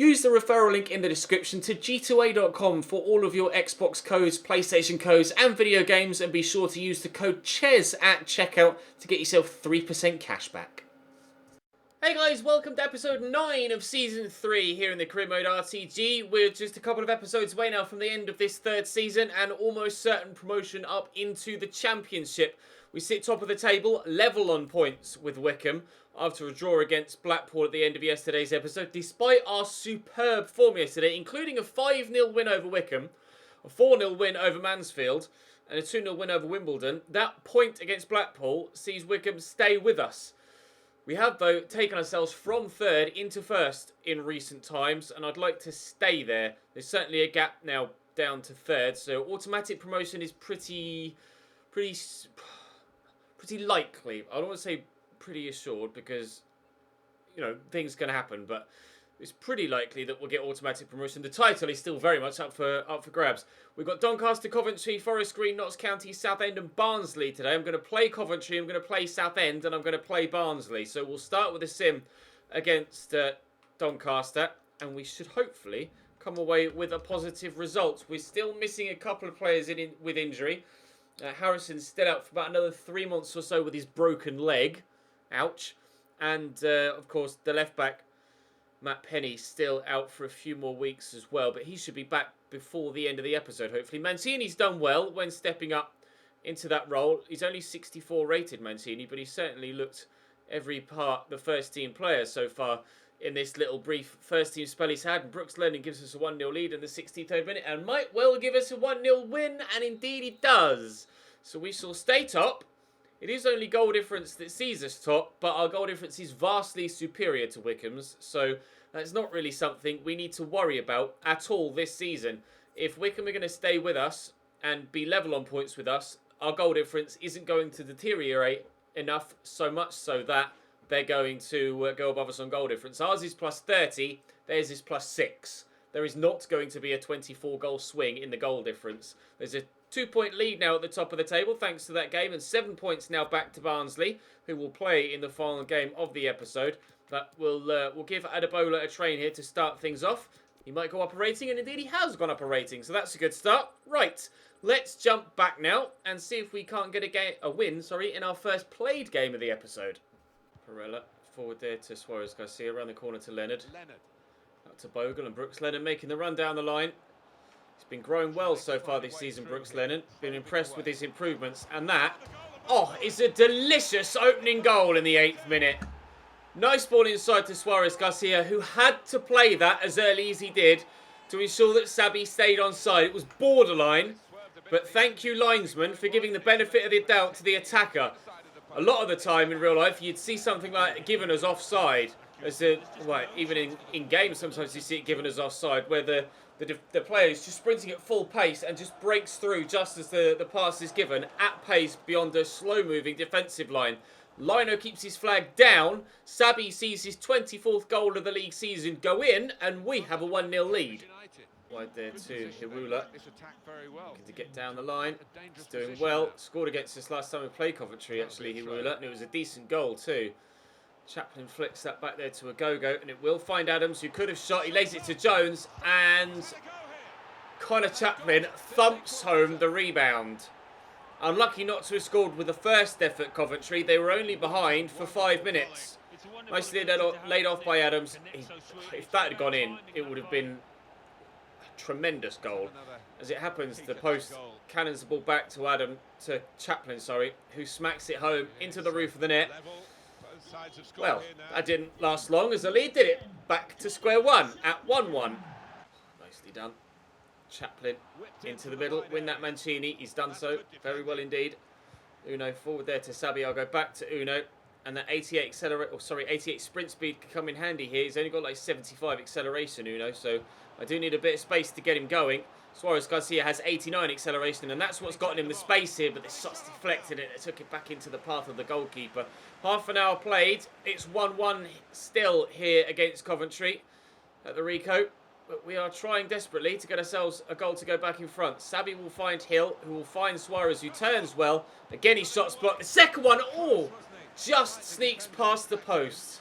Use the referral link in the description to g2a.com for all of your Xbox codes, PlayStation codes and video games, and be sure to use the code CHES at checkout to get yourself 3% cash back. Hey guys, welcome to episode 9 of season 3 here in the Career Mode RTG. We're just a couple of episodes away now from the end of this third season and almost certain promotion up into the championship. We sit top of the table, level on points with Wycombe after a draw against Blackpool at the end of yesterday's episode, despite our superb form yesterday, including a 5-0 win over Wycombe, a 4-0 win over Mansfield and a 2-0 win over Wimbledon. That point against Blackpool sees Wycombe stay with us. We have, though, taken ourselves from third into first in recent times, and I'd like to stay there. There's certainly a gap now down to third, so automatic promotion is pretty likely. I don't want to say pretty assured because, you know, things can happen, but it's pretty likely that we'll get automatic promotion. The title is still very much up for grabs. We've got Doncaster, Coventry, Forest Green, Notts County, Southend and Barnsley today. I'm going to play Coventry, I'm going to play Southend and I'm going to play Barnsley. So we'll start with a sim against Doncaster and we should hopefully come away with a positive result. We're still missing a couple of players with injury. Harrison's still out for about another 3 months or so with his broken leg. Ouch. And, of course, the left-back, Matt Penny, still out for a few more weeks as well. But he should be back before the end of the episode, hopefully. Mancini's done well when stepping up into that role. He's only 64 rated, Mancini, but he certainly looked every part the first-team player so far in this little brief first-team spell he's had. And Brooks Lennon gives us a 1-0 lead in the 63rd minute and might well give us a 1-0 win, and indeed he does. So we shall stay top. It is only goal difference that sees us top, but our goal difference is vastly superior to Wycombe's, so that's not really something we need to worry about at all this season. If Wycombe are going to stay with us and be level on points with us, our goal difference isn't going to deteriorate enough, so much so that they're going to go above us on goal difference. Ours is plus 30, theirs is plus 6. There is not going to be a 24-goal swing in the goal difference. There's a 2-point lead now at the top of the table thanks to that game, and 7 points now back to Barnsley, who will play in the final game of the episode. But we'll give Adebola a train here to start things off. He might go up a rating, and indeed he has gone up a rating, so that's a good start. Right, let's jump back now and see if we can't get a win in our first played game of the episode. Perella forward there to Suarez Garcia, around the corner to Leonard. Out to Bogle, and Brooks Lennon making the run down the line. He's been growing well so far this season, Brooks Lennon. Been impressed with his improvements. And that, is a delicious opening goal in the 8th minute. Nice ball inside to Suarez Garcia, who had to play that as early as he did to ensure that Sabi stayed on side. It was borderline, but thank you, linesman, for giving the benefit of the doubt to the attacker. A lot of the time in real life, you'd see something like given as offside. Even in games, sometimes you see it given as offside, where the player is just sprinting at full pace and just breaks through just as the pass is given at pace beyond a slow-moving defensive line. Lino keeps his flag down. Sabi sees his 24th goal of the league season go in, and we have a 1-0 lead. Wide there to Hirula. Looking to get down the line. He's doing well. Scored against us last time we played Coventry, actually, Hirula, and it was a decent goal too. Chaplin flicks that back there to Agogo, and it will find Adams, who could have shot. He lays it to Jones, and Connor Chaplin thumps home the rebound. Unlucky not to have scored with the first effort, Coventry. They were only behind for 5 minutes. Nicely laid off by Adams. If that had gone in, it would have been a tremendous goal. As it happens, the post cannons the ball back to Chaplin, who smacks it home into the roof of the net. Well, that didn't last long as the lead did it. Back to square one at 1-1. Nicely done. Chaplin into the middle. Win that Mancini. He's done so very well indeed. Uno forward there to Sabi. I'll go back to Uno. And that 88 sprint speed could come in handy here. He's only got like 75 acceleration, Uno. So I do need a bit of space to get him going. Suarez Garcia has 89 acceleration, and that's what's gotten him the space here, but the shot's deflected it. It took it back into the path of the goalkeeper. Half an hour played. It's 1-1 still here against Coventry at the Rico. But we are trying desperately to get ourselves a goal to go back in front. Sabi will find Hill, who will find Suarez, who turns well. Again, his shot's blocked. The second one, just sneaks past the post.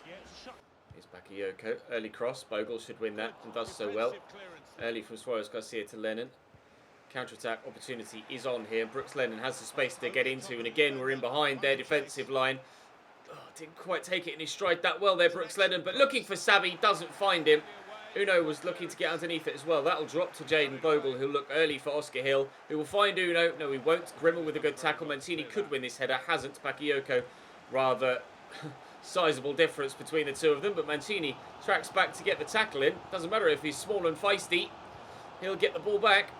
He's back Bakayoko, early cross. Bogle should win that and does so well. Early from Suarez Garcia to Lennon. Counter-attack opportunity is on here. Brooks Lennon has the space to get into, and again we're in behind their defensive line. Oh, didn't quite take it in his stride that well there, Brooks Lennon, but looking for Sabi, doesn't find him. Uno was looking to get underneath it as well. That'll drop to Jaden Bogle, who'll look early for Oscar Hill, who will find Uno. No, he won't. Grimmer with a good tackle. Mancini could win this header, hasn't. Bakayoko, rather sizable difference between the two of them, but Mancini tracks back to get the tackle in. Doesn't matter if he's small and feisty. He'll get the ball back.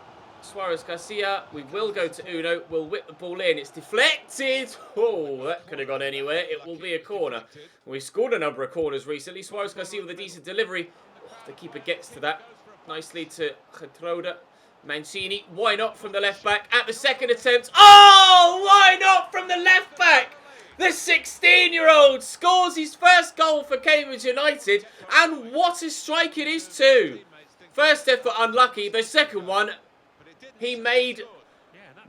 Suarez Garcia, we will go to Uno. We'll whip the ball in. It's deflected. Oh, that could have gone anywhere. It will be a corner. We've scored a number of corners recently. Suarez Garcia with a decent delivery. The keeper gets to that nicely to Getroda. Mancini, why not from the left back at the second attempt? Oh, why not from the left back? The 16-year-old scores his first goal for Cambridge United, and what a strike it is too. First effort unlucky, the second one, he made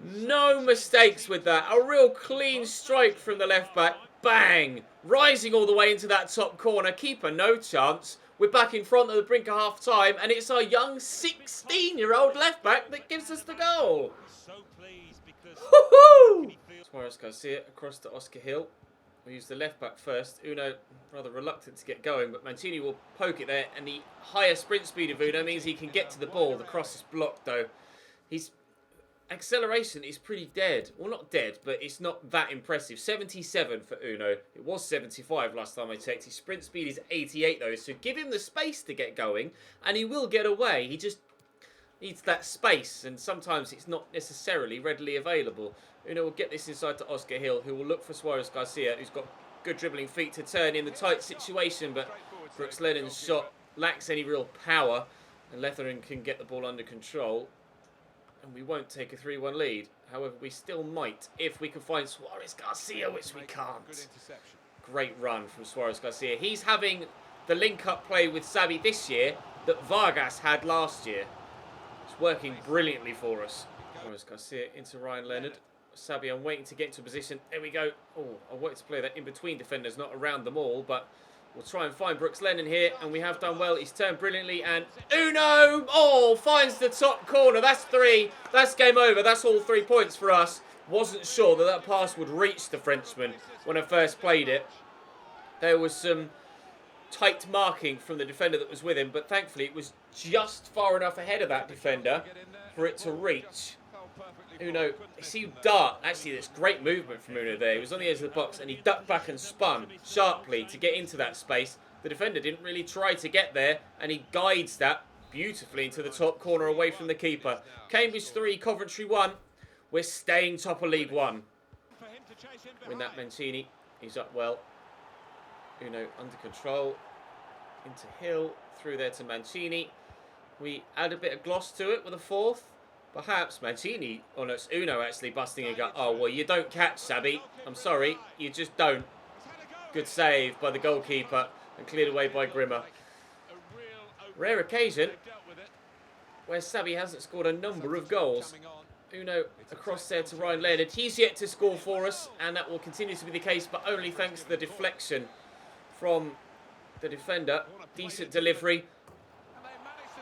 no mistakes with that. A real clean strike from the left back. Bang! Rising all the way into that top corner. Keeper, no chance. We're back in front of the brink of half-time, and it's our young 16-year-old left-back that gives us the goal. Woohoo! Suarez Garcia across to Oscar Hill. We use the left-back first. Uno rather reluctant to get going, but Mancini will poke it there, and the higher sprint speed of Uno means he can get to the ball. The cross is blocked, though. His acceleration is pretty dead. Well, not dead, but it's not that impressive. 77 for Uno. It was 75 last time I checked. His sprint speed is 88 though, so give him the space to get going and he will get away. He just needs that space, and sometimes it's not necessarily readily available. Uno will get this inside to Oscar Hill, who will look for Suarez Garcia, who's got good dribbling feet to turn in the tight situation, but Brooks Lennon's shot lacks any real power, and Leathering can get the ball under control. And we won't take a 3-1 lead. However, we still might if we can find Suarez Garcia, which we can't. Great run from Suarez Garcia. He's having the link-up play with Sabi this year that Vargas had last year. It's working brilliantly for us. Suarez Garcia into Ryan Leonard. Sabi, I'm waiting to get into position. There we go. Oh, I wanted to play that in between defenders, not around them all, but we'll try and find Brooks Lennon here, and we have done well. He's turned brilliantly, and Uno! Oh, finds the top corner. That's 3. That's game over. That's all 3 points for us. Wasn't sure that that pass would reach the Frenchman when I first played it. There was some tight marking from the defender that was with him, but thankfully it was just far enough ahead of that defender for it to reach. Uno, see dart. Actually, there's great movement from Uno there. He was on the edge of the box and he ducked back and spun sharply to get into that space. The defender didn't really try to get there, and he guides that beautifully into the top corner away from the keeper. Cambridge 3, Coventry 1. We're staying top of League 1. Win that Mancini. He's up well. Uno under control. Into Hill. Through there to Mancini. We add a bit of gloss to it with a 4th. Perhaps Mancini, or no, it's Uno actually busting a gut. Oh, well, you don't catch, Sabi. I'm sorry, you just don't. Good save by the goalkeeper and cleared away by Grimmer. Rare occasion where Sabi hasn't scored a number of goals. Uno across there to Ryan Leonard. He's yet to score for us, and that will continue to be the case, but only thanks to the deflection from the defender. Decent delivery.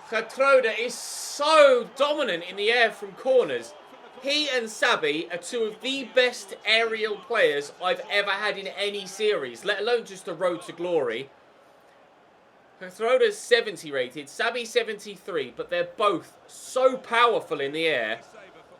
Getroda is so dominant in the air from corners. He and Sabi are 2 of the best aerial players I've ever had in any series, let alone just the road to glory. Getroda's 70 rated, Sabi 73, but they're both so powerful in the air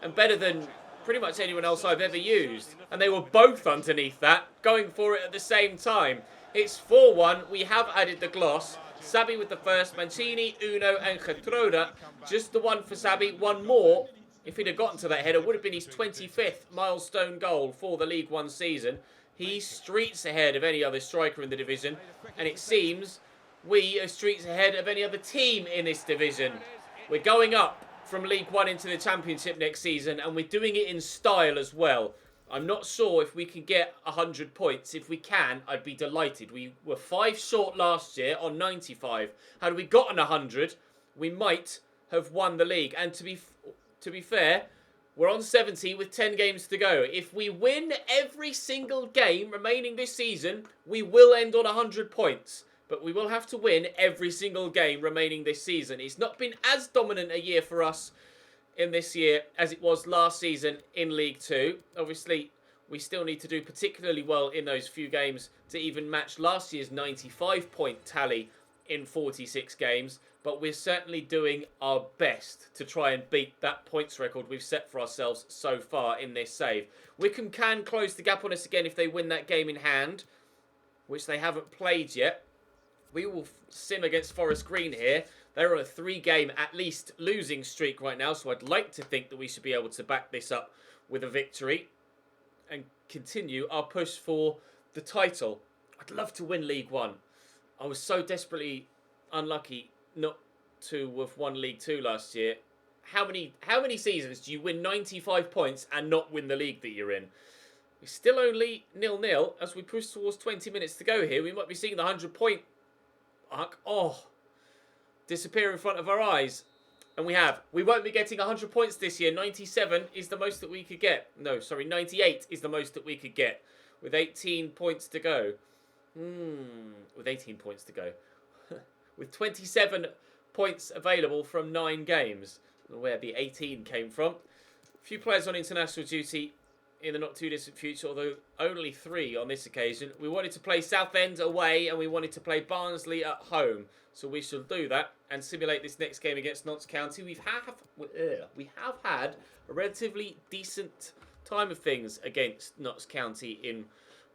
and better than pretty much anyone else I've ever used. And they were both underneath that, going for it at the same time. It's 4-1. We have added the gloss. Sabi with the first, Mancini, Uno and Getroda. Just the one for Sabi. One more. If he'd have gotten to that header, would have been his 25th milestone goal for the League One season. He's streets ahead of any other striker in the division. And it seems we are streets ahead of any other team in this division. We're going up from League One into the Championship next season, and we're doing it in style as well. I'm not sure if we can get 100 points. If we can, I'd be delighted. We were 5 short last year on 95. Had we gotten 100, we might have won the league. And to be fair, we're on 70 with 10 games to go. If we win every single game remaining this season, we will end on 100 points. but we will have to win every single game remaining this season. It's not been as dominant a year for us in this year as it was last season in League 2. Obviously, we still need to do particularly well in those few games to even match last year's 95-point tally in 46 games. But we're certainly doing our best to try and beat that points record we've set for ourselves so far in this save. Wickham can close the gap on us again if they win that game in hand, which they haven't played yet. We will sim against Forest Green here. They're on a 3-game, at least, losing streak right now, so I'd like to think that we should be able to back this up with a victory and continue our push for the title. I'd love to win League 1. I was so desperately unlucky not to have won League 2 last year. How many seasons do you win 95 points and not win the league that you're in? We're still only 0-0 as we push towards 20 minutes to go here. We might be seeing the 100-point arc. Oh, disappear in front of our eyes. And we have. We won't be getting 100 points this year. 97 is the most that we could get. No, sorry, 98 is the most that we could get with 18 points to go. With 18 points to go. With 27 points available from 9 games. I don't know where the 18 came from. A few players on international duty in the not too distant future, although only 3 on this occasion. We wanted to play Southend away and we wanted to play Barnsley at home. So we shall do that and simulate this next game against Notts County. We have had a relatively decent time of things against Notts County in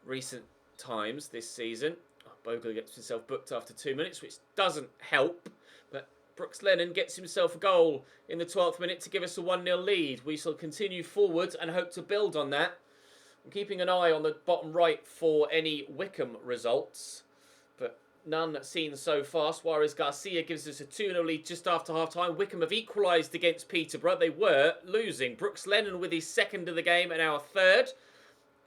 recent times this season. Bogle gets himself booked after 2 minutes, which doesn't help. But Brooks Lennon gets himself a goal in the 12th minute to give us a 1-0 lead. We shall continue forward and hope to build on that. I'm keeping an eye on the bottom right for any Wickham results, but none seen so far. Suarez Garcia gives us a 2-0 lead just after half-time. Wickham have equalised against Peterborough. They were losing. Brooks Lennon with his second of the game and our third.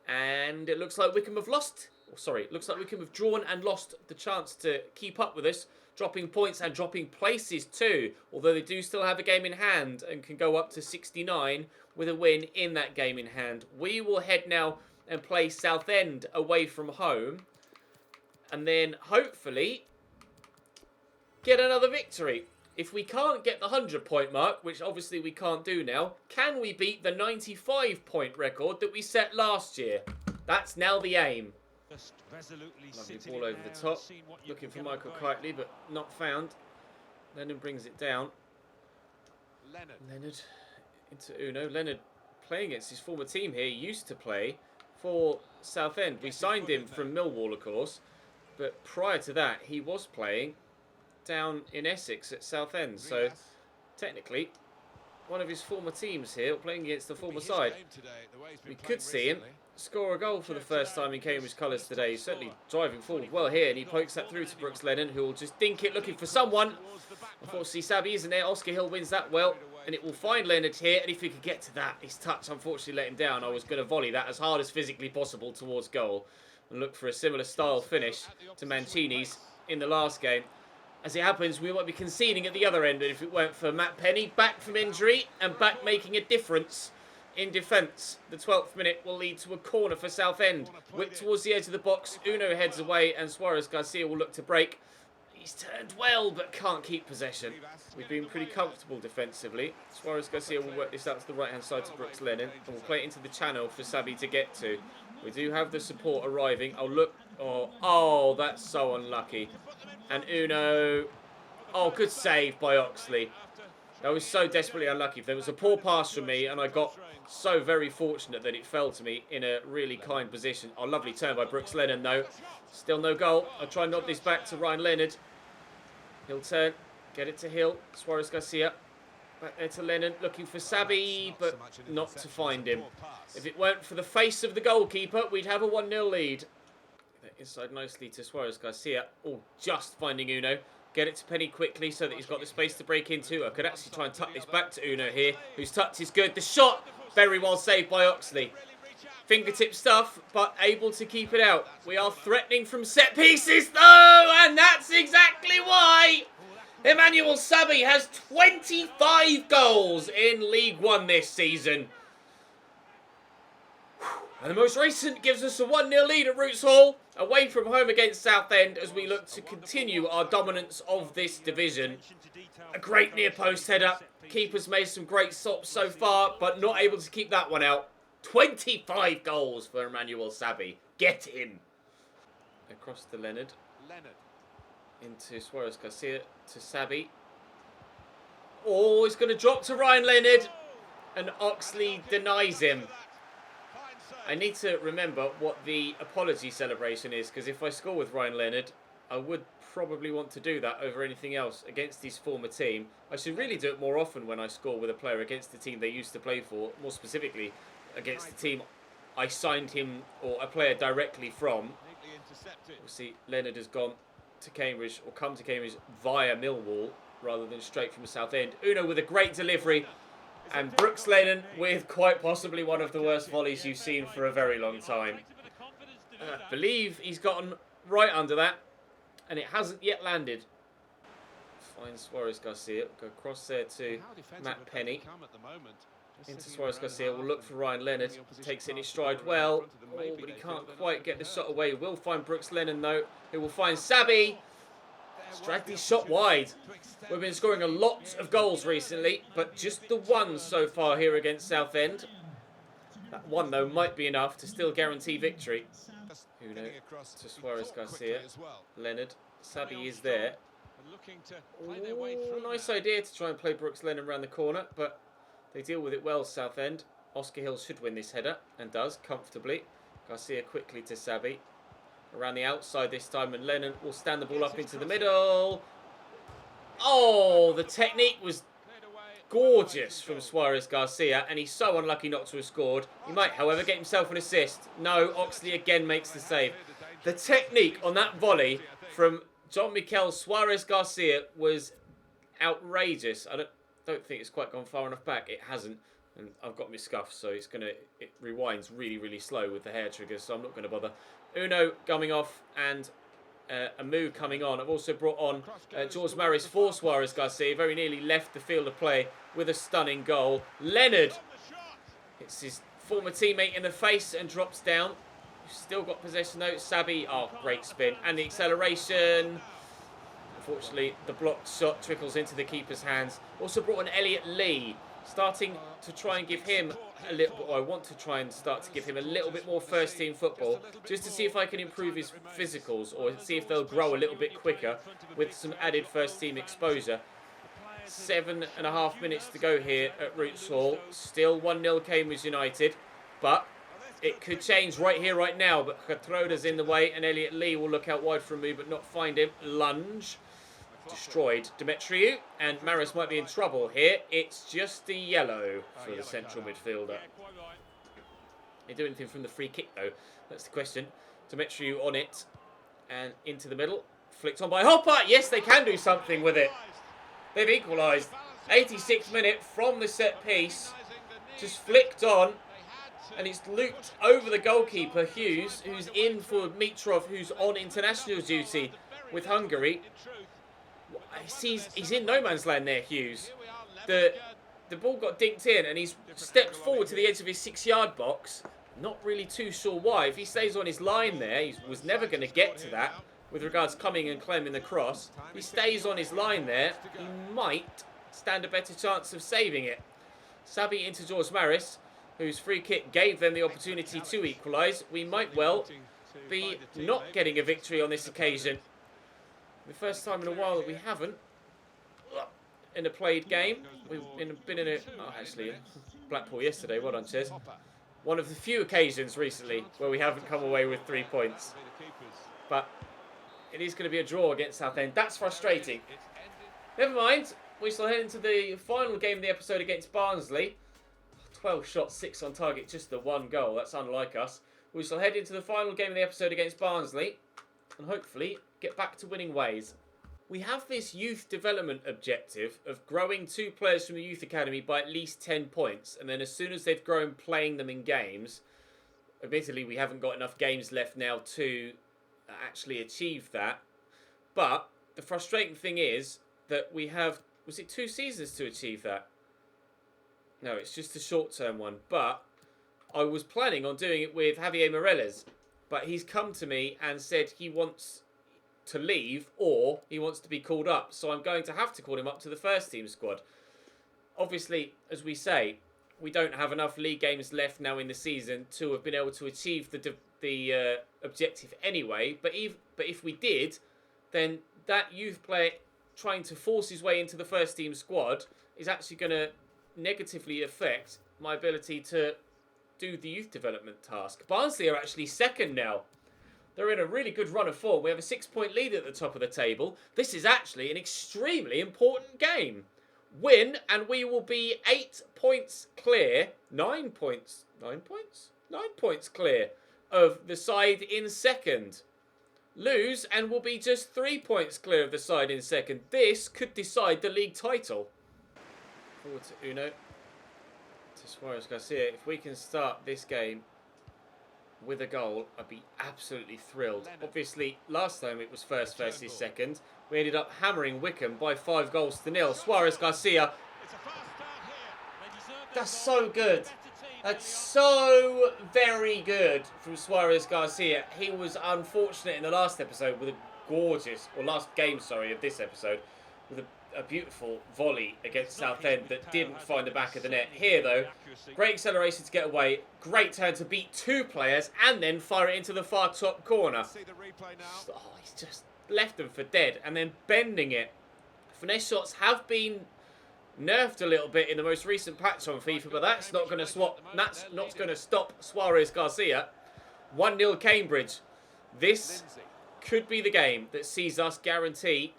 And it looks like Wickham have lost. Looks like Wickham have drawn and lost the chance to keep up with us, dropping points and dropping places too, although they do still have a game in hand and can go up to 69 with a win in that game in hand. We will head now and play Southend away from home and then hopefully get another victory. If we can't get the 100-point mark, which obviously we can't do now, can we beat the 95-point record that we set last year? That's now the aim. Lovely ball over the top. Looking for Michael Kitely, but not found. Leonard brings it down. Leonard into Uno. Leonard playing against his former team here. He used to play for Southend. We signed him from Millwall, of course. But prior to that, he was playing down in Essex at Southend. So, technically, one of his former teams here, playing against the former side. We could see him score a goal for the first time in Cambridge colours today. He's certainly driving forward well here, and he pokes that through to Brooks Lennon, who will just dink it looking for someone. Unfortunately, Sabi isn't there. Oscar Hill wins that well, and it will find Leonard here, and if he could get to that, his touch unfortunately let him down. I was going to volley that as hard as physically possible towards goal and look for a similar style finish to Mancini's in the last game. As it happens, we might be conceding at the other end, and if it weren't for Matt Penny, back from injury and back making a difference in defence. The 12th minute will lead to a corner for Southend. Whipped towards the edge of the box. Uno heads away and Suarez Garcia will look to break. He's turned well but can't keep possession. We've been pretty comfortable defensively. Suarez Garcia will work this out to the right hand side to Brooks Lennon and will play it into the channel for Sabi to get to. We do have the support arriving. Oh look. Oh, that's so unlucky. And Uno. Oh, good save by Oxley. That was so desperately unlucky. There was a poor pass from me and I got so very fortunate that it fell to me in a really kind position. Oh, lovely turn by Brooks Lennon though. Still no goal. I'll try and knock this back to Ryan Leonard. He'll turn. Get it to Hill. Suarez Garcia. Back there to Lennon. Looking for Sabi, but not to find him. If it weren't for the face of the goalkeeper, we'd have a 1-0 lead. That inside nicely to Suarez Garcia. Oh, just finding Uno. Get it to Penny quickly so that he's got the space to break into. I could actually try and tuck this back to Uno here, whose touch is good. The shot, very well saved by Oxley. Fingertip stuff, but able to keep it out. We are threatening from set pieces, though, and that's exactly why Emmanuel Sabi has 25 goals in League One this season. And the most recent gives us a 1-0 lead at Roots Hall, away from home against Southend, as we look to continue our dominance of this division. A great near post header. Keeper's made some great stops so far, but not able to keep that one out. 25 goals for Emmanuel Sabi. Get him. Across to Leonard. Into Suarez Garcia to Sabi. Oh, he's going to drop to Ryan Leonard. And Oxley denies him. I need to remember what the apology celebration is, because if I score with Ryan Leonard, I would probably want to do that over anything else against his former team. I should really do it more often when I score with a player against the team they used to play for, more specifically against the team I signed him or a player directly from. We'll see, Leonard has gone to Cambridge, or come to Cambridge via Millwall rather than straight from Southend. Uno with a great delivery. And Brooks Lennon with quite possibly one of the worst volleys you've seen for a very long time. I believe he's gotten right under that, and it hasn't yet landed. Finds Suarez Garcia. Go across there to Matt Penny. Into Suarez Garcia. Will look for Ryan Leonard. Takes it in his stride well. Oh, but he can't quite get the shot away. Will find Brooks Lennon though. He will find Sabi. He's dragged his shot wide. We've been scoring a lot of goals recently, but just the one so far here against Southend. That one, though, might be enough to still guarantee victory. Uno to Suarez Garcia. Leonard. Sabi is there. Ooh, nice idea to try and play Brooks Lennon around the corner, but they deal with it well, Southend. Oscar Hill should win this header, and does, comfortably. Garcia quickly to Sabi. Around the outside this time, and Lennon will stand the ball up into the middle. Oh, the technique was gorgeous from Suarez Garcia, and he's so unlucky not to have scored. He might, however, get himself an assist. No, Oxley again makes the save. The technique on that volley from John Mikel Suarez Garcia was outrageous. I don't think it's quite gone far enough back. It hasn't. And I've got my scuff, so it rewinds really, really slow with the hair triggers, so I'm not going to bother. Uno coming off and a move coming on. I've also brought on George Maris for Suarez Garcia. Very nearly left the field of play with a stunning goal. Leonard hits his former teammate in the face and drops down. Still got possession though. Sabi, oh, great spin. And the acceleration. Unfortunately, the blocked shot trickles into the keeper's hands. Also brought on Elliot Lee. Starting to try and give him a little, or I want to try and start to give him a little bit more first team football, just to see if I can improve his physicals, or see if they'll grow a little bit quicker with some added first team exposure. 7.5 minutes to go here at Roots Hall. Still 1-0 Cambridge United, but it could change right here, right now. But Catroda's in the way, and Elliot Lee will look out wide for a move, but not find him. Lunge. Destroyed Demetriou, and Maris might be in trouble here. It's just a yellow for the central midfielder. They do anything from the free kick though? That's the question. Demetriou on it and into the middle. Flicked on by Hopper. Yes, they can do something with it. They've equalised. 86th minute from the set piece. Just flicked on, and it's looped over the goalkeeper Hughes, who's in for Mitrov, who's on international duty with Hungary. He's in no man's land there, Hughes. The ball got dinked in, and he's stepped forward to the edge of his 6-yard box. Not really too sure why. If he stays on his line there, he was never going to get to that with regards to coming and claiming the cross. If he stays on his line there, he might stand a better chance of saving it. Sabi into George Maris, whose free kick gave them the opportunity to equalise. We might well be not getting a victory on this occasion. The first time in a while that we haven't in a played game. We've been in a... Oh, actually, Blackpool yesterday. Well done, Ches. One of the few occasions recently where we haven't come away with 3 points. But it is going to be a draw against Southend. That's frustrating. Never mind. We shall head into the final game of the episode against Barnsley. 12 shots, 6 on target, just the 1 goal. That's unlike us. We shall head into the final game of the episode against Barnsley and hopefully get back to winning ways. We have this youth development objective of growing 2 players from the youth academy by at least 10 points, and then as soon as they've grown playing them in games, admittedly we haven't got enough games left now to actually achieve that, but the frustrating thing is that we have, was it 2 seasons to achieve that? No, it's just a short-term one, but I was planning on doing it with Javier Morales, but he's come to me and said he wants to leave or he wants to be called up. So I'm going to have to call him up to the first team squad. Obviously, as we say, we don't have enough league games left now in the season to have been able to achieve the objective anyway. But if we did, then that youth player trying to force his way into the first team squad is actually going to negatively affect my ability to do the youth development task. Barnsley are actually second now. They're in a really good run of form. We have a 6-point lead at the top of the table. This is actually an extremely important game. Win, and we will be 8 points clear. 9 points. 9 points? 9 points clear of the side in second. Lose, and we'll be just 3 points clear of the side in second. This could decide the league title. Forward to Uno. To Suarez Garcia. If we can start this game with a goal, I'd be absolutely thrilled. Obviously, last time it was first versus second. We ended up hammering Wickham by 5 goals to 0. Suarez Garcia. That's so good. That's so very good from Suarez Garcia. He was unfortunate in the last episode with a gorgeous, or last game, sorry, of this episode, with a beautiful volley against Southend that didn't find the back of the net. Here, though, great acceleration to get away, great turn to beat 2 players, and then fire it into the far top corner. Oh, he's just left them for dead, and then bending it. Finesse shots have been nerfed a little bit in the most recent patch on FIFA, but that's not going to stop Suarez Garcia. 1-0 Cambridge. This could be the game that sees us guarantee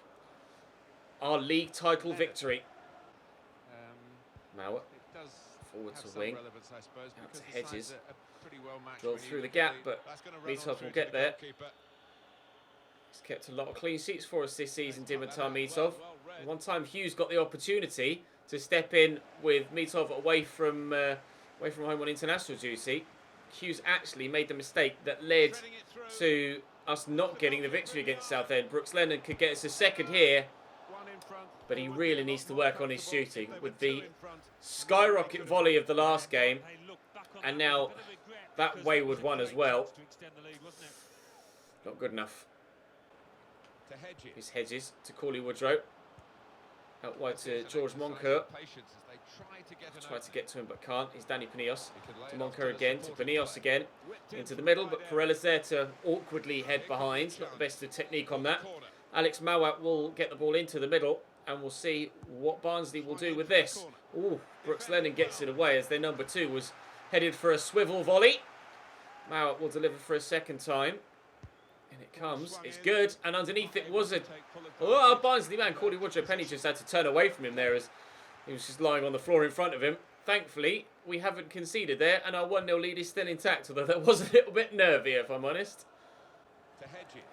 our league title victory. Mauer forward to wing, out to Hedges. Roll through the gap, but Mitov will get there. He's kept a lot of clean sheets for us this season, Dimitar Mitov. One time Hughes got the opportunity to step in with Mitov away from home on international duty. Hughes actually made the mistake that led to us not getting the victory against Southend. Brooks Lennon could get us a second here, but he really needs to work on his shooting with the skyrocket volley of the last game, and now that wayward one as well. Not good enough. It's Hedges to Corley Woodrow. Out wide to George Moncur. Try to get to him but can't. He's Danny Panios. To Moncur again. To Panios again. Into the middle, but Perella's there to awkwardly head behind. Not the best of technique on that. Alex Mawat will get the ball into the middle, and we'll see what Barnsley will do with this. Ooh, Brooks Lennon gets it away as their number 2 was headed for a swivel volley. Mawat will deliver for a second time. And it comes. It's good. And underneath it was a... Oh, Barnsley man, Corley Woodrow. Penny just had to turn away from him there as he was just lying on the floor in front of him. Thankfully, we haven't conceded there, and our 1-0 lead is still intact, although that was a little bit nervy, if I'm honest.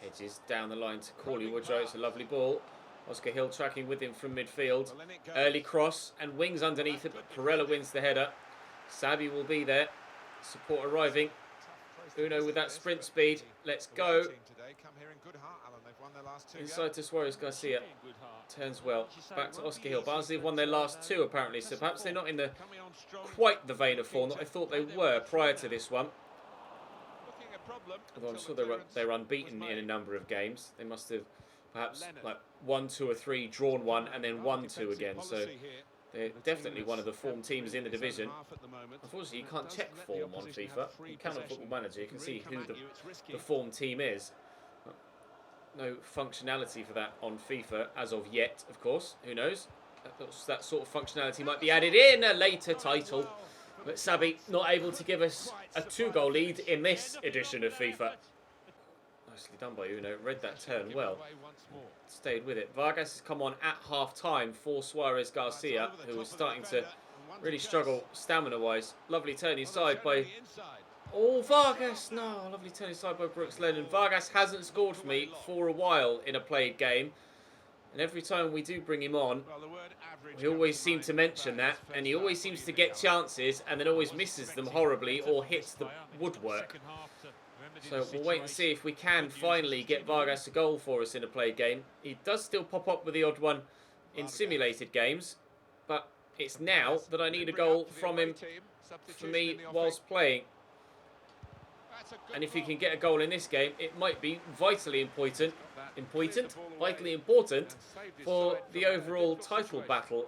Hedges down the line to Corley Woodrow. It's a lovely ball. Oscar Hill tracking with him from midfield. Early cross and wings underneath it, but Perella wins the header. Sabi will be there. Support arriving. Uno with that sprint speed. Let's go. Inside to Suarez Garcia. Turns well. Back to Oscar Hill. Barnsley have won their last 2 apparently, so perhaps they're not in quite the vein of form that I thought they were prior to this one. Although I'm sure they're unbeaten in a number of games. They must have perhaps like 1, 2 or 3, drawn 1 and then 1, 2 again. So they're definitely one of the form teams in the division. Unfortunately, you can't check form on FIFA. You can on Football Manager. You can see who the form team is. No functionality for that on FIFA as of yet, of course. Who knows? That sort of functionality might be added in a later title. But Sabi not able to give us a 2-goal lead in this edition of FIFA. Nicely done by Uno. Read that turn well. Stayed with it. Vargas has come on at half-time for Suarez Garcia, who was starting to really struggle stamina-wise. Lovely turn inside by... Oh, Vargas! No, lovely turn inside by Brooks Lennon. Vargas hasn't scored for me for a while in a played game. And every time we do bring him on, we always seem to mention that. And he always seems to get chances and then always misses them horribly or hits the woodwork. So we'll wait and see if we can finally get Vargas a goal for us in a played game. He does still pop up with the odd one in simulated games, but It's now that I need a goal from him for me whilst playing. And if he can get a goal in this game, it might be vitally important for the overall title battle.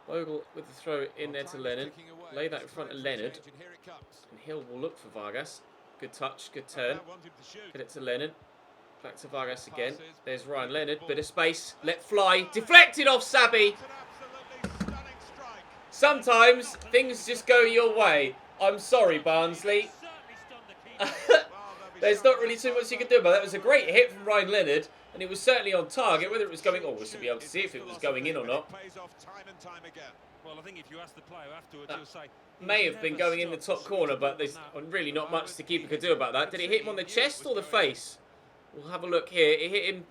Bogle with the throw in there to Lennon. Lay that in front of Leonard. And Hill will look for Vargas. Good touch, good turn. Get it to Lennon. Back to Vargas again. There's Ryan Leonard. Bit of space. Let fly. Deflected off Sabi. Sometimes things just go your way. I'm sorry, Barnsley. There's not really too much you can do about that. It was a great hit from Ryan Leonard, and it was certainly on target. Whether it was going, we'll be able to see if it was going in or not. Well, I think if you ask the player afterwards, he'll say may have been going in the top corner, but there's really not much the keeper could do about that. Did it hit him on the chest or the face? We'll have a look here. It hit him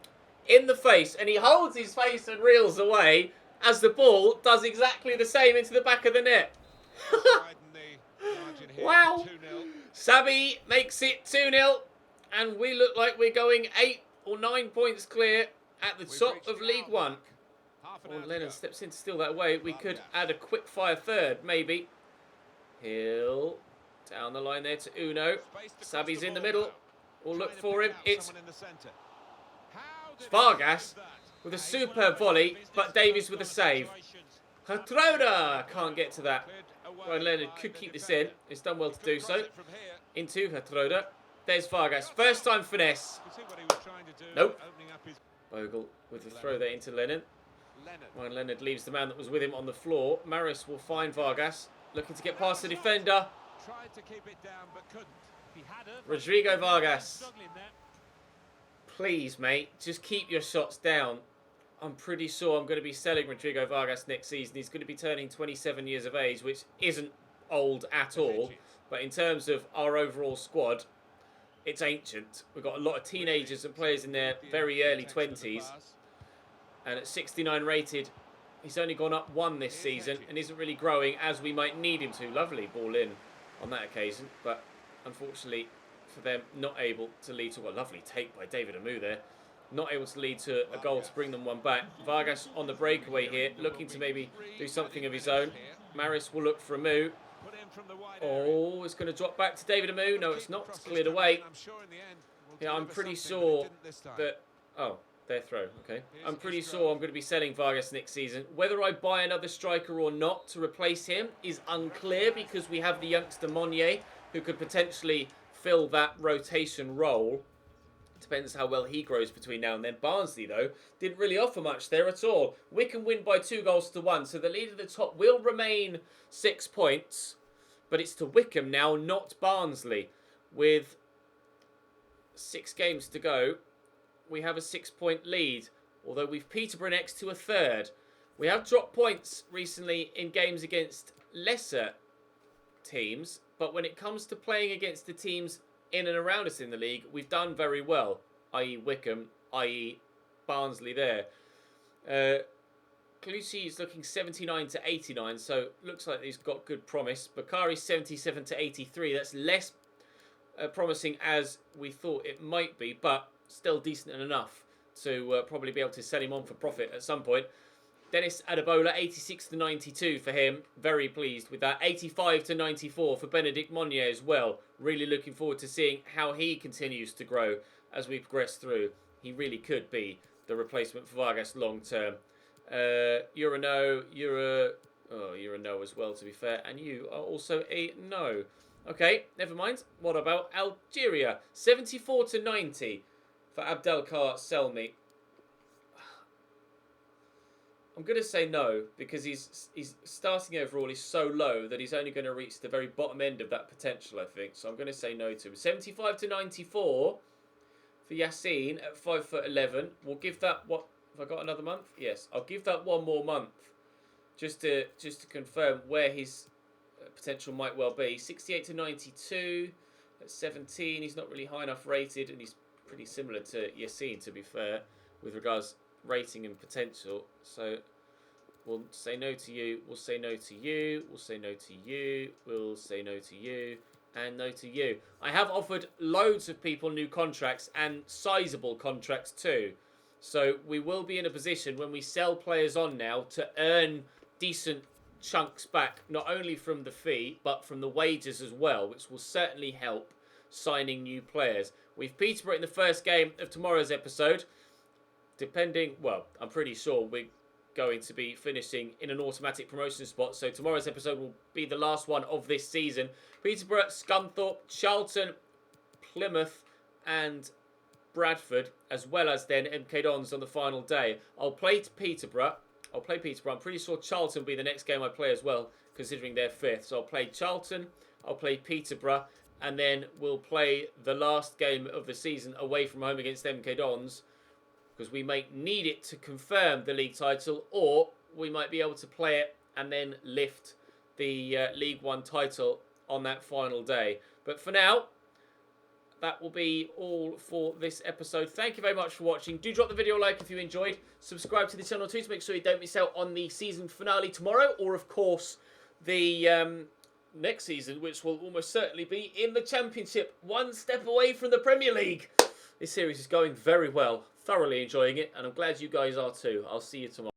in the face, and he holds his face and reels away as the ball does exactly the same into the back of the net. Wow. Sabi makes it 2-0, and we look like we're going 8 or 9 points clear at the top of League One. Well, Lennon steps in to steal that away. We could add a quick fire third, maybe. Hill down the line there to Uno. Sabi's in the middle. We'll look for him. It's Vargas with a superb volley, but Davies with a save. Hatroda can't get to that. Ryan Leonard could keep this in. It's done well to do so. Into Hatroda. There's Vargas. First time finesse. Nope. Bogle with the throw there into Lennon. Ryan Leonard leaves the man that was with him on the floor. Maris will find Vargas. Looking to get past the defender. Rodrigo Vargas. Please, mate, just keep your shots down. I'm pretty sure I'm going to be selling Rodrigo Vargas next season. He's going to be turning 27 years of age, which isn't old at all. But in terms of our overall squad, it's ancient. We've got a lot of teenagers and players in their very early 20s. And at 69 rated, he's only gone up 1 this season and isn't really growing as we might need him to. Lovely ball in on that occasion. But unfortunately for them, not able to lead to a lovely take by David Amu there. Not able to lead to a goal to bring them one back. Vargas on the breakaway here, looking to maybe do something of his own. Maris will look for Amu. Oh, it's going to drop back to David Amu. No, it's not. It's cleared away. Yeah, I'm pretty sure that... Oh, their throw. Okay. I'm pretty sure I'm going to be selling Vargas next season. Whether I buy another striker or not to replace him is unclear because we have the youngster Monnier who could potentially fill that rotation role. Depends how well he grows between now and then. Barnsley, though, didn't really offer much there at all. Wickham win by 2-1, so the lead at the top will remain 6 points. But it's to Wickham now, not Barnsley. With 6 games to go, we have a 6-point lead. Although we've Peterborough next to a third. We have dropped points recently in games against lesser teams. But when it comes to playing against the teams in and around us in the league, we've done very well, i.e. Wickham, i.e. Barnsley there. Clusy is looking 79 to 89, so looks like he's got good promise. Bakari 77 to 83, that's less promising as we thought it might be, but still decent enough to probably be able to sell him on for profit at some point. Dennis Adebola, 86 to 92 for him. Very pleased with that. 85 to 94 for Benedict Monnier as well. Really looking forward to seeing how he continues to grow as we progress through. He really could be the replacement for Vargas long term. You're a no. You're a no as well, to be fair. And you are also a no. Okay, never mind. What about Algeria? 74 to 90 for Abdelkar Selmi. I'm going to say no because he's starting overall is so low that he's only going to reach the very bottom end of that potential, I think. So I'm going to say no to him. 75 to 94 for Yassine at 5'11". We'll give that, what, have I got another month? Yes, I'll give that 1 more month just to confirm where his potential might well be. 68 to 92 at 17. He's not really high enough rated and he's pretty similar to Yassine, to be fair, with regards rating and potential. So we'll say no to you, we'll say no to you, we'll say no to you, we'll say no to you, and no to you. I have offered loads of people new contracts and sizable contracts too. So we will be in a position when we sell players on now to earn decent chunks back, not only from the fee, but from the wages as well, which will certainly help signing new players. We've Peterborough in the first game of tomorrow's episode. Well, I'm pretty sure we're going to be finishing in an automatic promotion spot. So tomorrow's episode will be the last one of this season. Peterborough, Scunthorpe, Charlton, Plymouth and Bradford, as well as then MK Dons on the final day. I'll play Peterborough. I'm pretty sure Charlton will be the next game I play as well, considering they're 5th. So I'll play Charlton, I'll play Peterborough, and then we'll play the last game of the season away from home against MK Dons, because we might need it to confirm the league title, or we might be able to play it and then lift the League One title on that final day. But for now, that will be all for this episode. Thank you very much for watching. Do drop the video a like if you enjoyed. Subscribe to the channel too to make sure you don't miss out on the season finale tomorrow, or of course the next season, which will almost certainly be in the Championship, one step away from the Premier League. This series is going very well. Thoroughly enjoying it, and I'm glad you guys are too. I'll see you tomorrow.